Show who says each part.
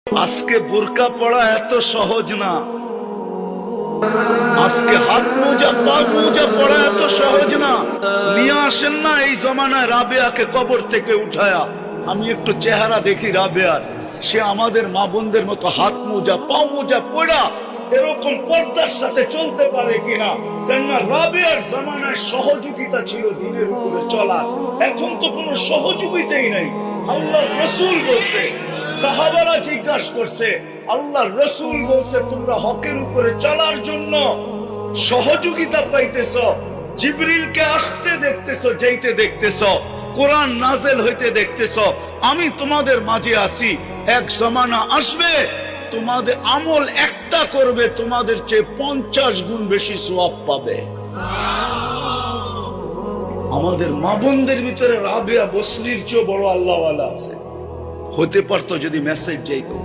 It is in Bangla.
Speaker 1: আজকে বোরকা পড়া এত সহজ না, আজকে হাত মোজা পা মোজা পড়া এত সহজ না। নিয়ে আসেন না এই জমানায় রাবেয়াকে কবর থেকে উঠায়া, আমি একটু চেহারা দেখি রাবেয়ার, সে আমাদের মা বোনদের মতো হাত মোজা পা মোজা পড়া এরকম পর্দার সাথে চলতে পারে কিনা। কেননা রাবেয়ার জমানায় সহযোগিতা ছিল দিনের উপরে চলা, এখন তো কোনো সহযোগিতাই নাই। আল্লাহর রাসূল বলছে, সাহাবারা জিজ্ঞাসা করছে, আল্লাহর রাসূল বলছে তোমরা হকের উপরে চলার জন্য সহযোগিতা পাইতেছ, জিবরিলকে আসতে দেখতেছ, যাইতে দেখতেছ, কোরআন নাযিল হইতে দেখতেছ, আমি তোমাদের মাঝে আছি। এক জমানা আসবে তোমাদের আমল একটা করবে, তোমাদের চেয়ে 50 গুণ বেশি সওয়াব পাবে। আমাদের মা বোনদের ভিতরে রাবেয়া বসরির চেয়ে বড় আল্লাহওয়ালা আছে, হতে পারতো যদি মেসেজ যাইতো।